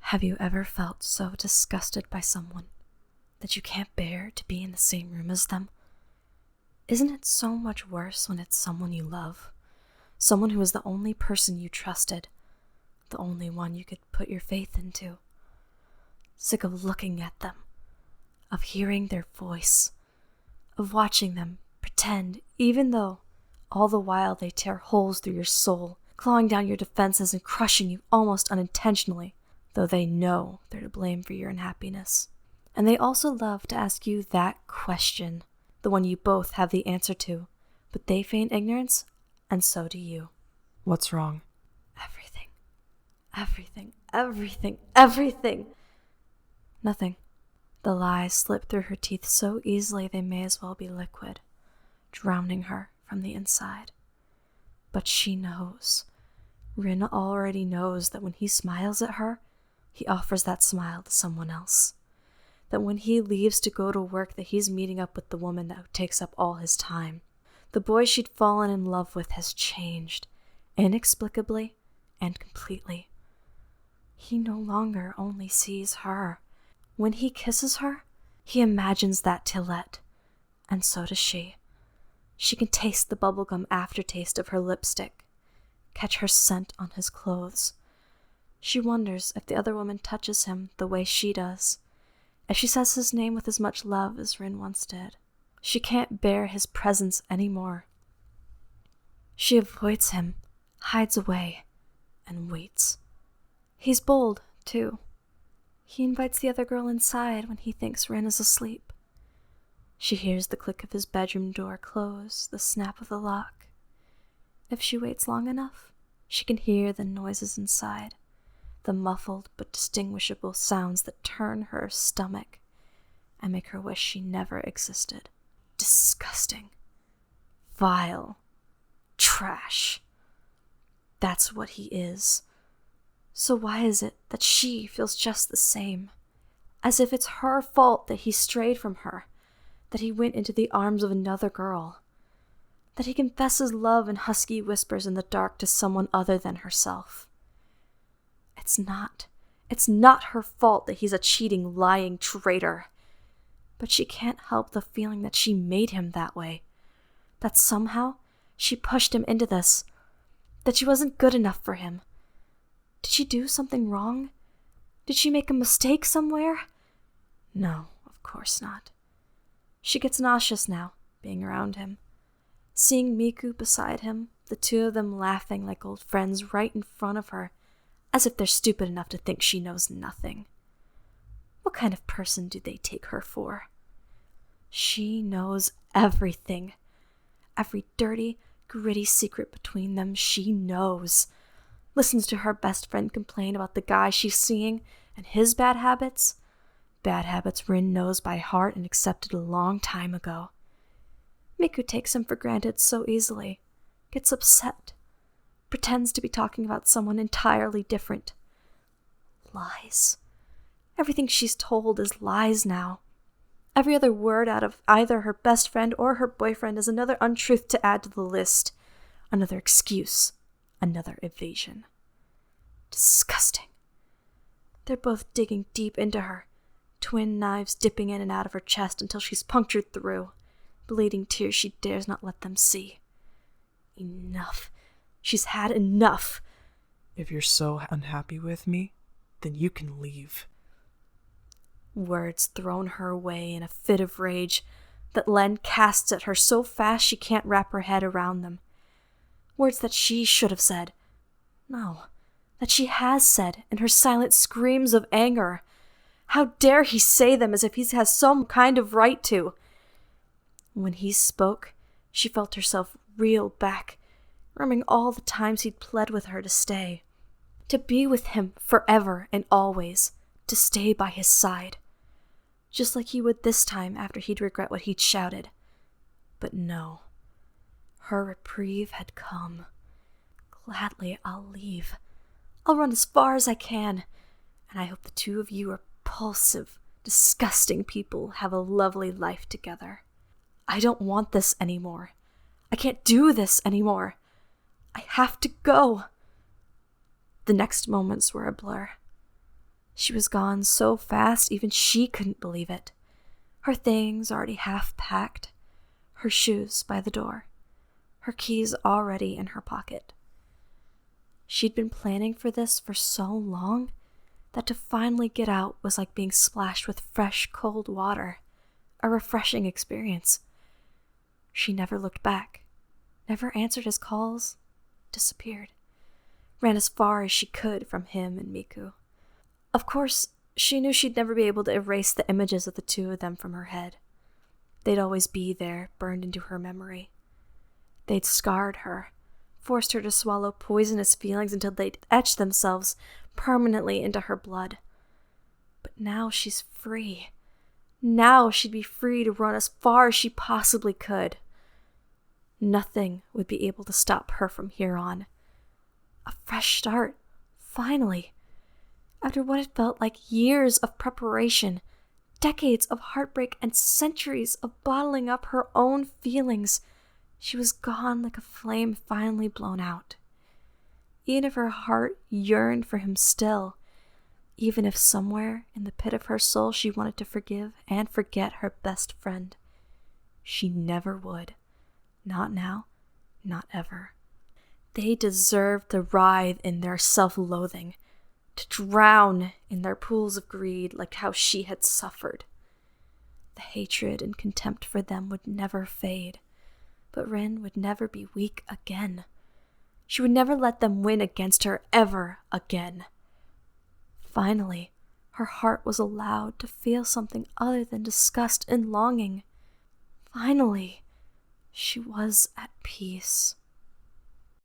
Have you ever felt so disgusted by someone that you can't bear to be in the same room as them? Isn't it so much worse when it's someone you love? Someone who is the only person you trusted, the only one you could put your faith into. Sick of looking at them, of hearing their voice, of watching them pretend, even though all the while they tear holes through your soul, clawing down your defenses and crushing you almost unintentionally, though they know they're to blame for your unhappiness. And they also love to ask you that question, the one you both have the answer to, but they feign ignorance, and so do you. What's wrong? Everything. Everything. Everything. Everything. Nothing. The lies slip through her teeth so easily they may as well be liquid, drowning her from the inside. But she knows. Rin already knows that when he smiles at her, he offers that smile to someone else. That when he leaves to go to work, that he's meeting up with the woman that takes up all his time. The boy she'd fallen in love with has changed, inexplicably and completely. He no longer only sees her. When he kisses her, he imagines that Tillette, and so does she. She can taste the bubblegum aftertaste of her lipstick, catch her scent on his clothes. She wonders if the other woman touches him the way she does, if she says his name with as much love as Rin once did. She can't bear his presence anymore. She avoids him, hides away, and waits. He's bold, too. He invites the other girl inside when he thinks Rin is asleep. She hears the click of his bedroom door close, the snap of the lock. If she waits long enough, she can hear the noises inside, the muffled but distinguishable sounds that turn her stomach and make her wish she never existed. Disgusting. Vile. Trash. That's what he is. So why is it that she feels just the same? As if it's her fault that he strayed from her, that he went into the arms of another girl, that he confesses love in husky whispers in the dark to someone other than herself. It's not her fault that he's a cheating, lying traitor. But she can't help the feeling that she made him that way, that somehow she pushed him into this, that she wasn't good enough for him. Did she do something wrong? Did she make a mistake somewhere? No, of course not. She gets nauseous now, being around him. Seeing Miku beside him, the two of them laughing like old friends right in front of her, as if they're stupid enough to think she knows nothing. What kind of person do they take her for? She knows everything. Every dirty, gritty secret between them she knows. Listens to her best friend complain about the guy she's seeing and his bad habits. Bad habits Rin knows by heart and accepted a long time ago. Miku takes him for granted so easily, gets upset, pretends to be talking about someone entirely different. Lies. Everything she's told is lies now. Every other word out of either her best friend or her boyfriend is another untruth to add to the list, another excuse, another evasion. Disgusting. They're both digging deep into her, twin knives dipping in and out of her chest until she's punctured through, bleeding tears she dares not let them see. Enough. She's had enough. If you're so unhappy with me, then you can leave. Words thrown her way in a fit of rage that Len casts at her so fast she can't wrap her head around them. Words that she should have said. No, that she has said in her silent screams of anger. How dare he say them as if he has some kind of right to? When he spoke, she felt herself reel back, remembering all the times he'd pled with her to stay. To be with him forever and always, to stay by his side. Just like he would this time after he'd regret what he'd shouted. But no. Her reprieve had come. Gladly I'll leave. I'll run as far as I can, and I hope the two of you repulsive, disgusting people have a lovely life together. I don't want this anymore. I can't do this anymore. I have to go. The next moments were a blur. She was gone so fast, even she couldn't believe it. Her things already half packed, her shoes by the door, her keys already in her pocket. She'd been planning for this for so long that to finally get out was like being splashed with fresh, cold water, a refreshing experience. She never looked back, never answered his calls, disappeared, ran as far as she could from him and Miku. Of course, she knew she'd never be able to erase the images of the two of them from her head. They'd always be there, burned into her memory. They'd scarred her, forced her to swallow poisonous feelings until they'd etched themselves permanently into her blood. But now she's free. Now she'd be free to run as far as she possibly could. Nothing would be able to stop her from here on. A fresh start, finally. After what had felt like years of preparation, decades of heartbreak, and centuries of bottling up her own feelings, she was gone like a flame finally blown out. Even if her heart yearned for him still, even if somewhere in the pit of her soul she wanted to forgive and forget her best friend, she never would. Not now, not ever. They deserved to writhe in their self-loathing, to drown in their pools of greed like how she had suffered. The hatred and contempt for them would never fade, but Rin would never be weak again. She would never let them win against her ever again. Finally, her heart was allowed to feel something other than disgust and longing. Finally, she was at peace.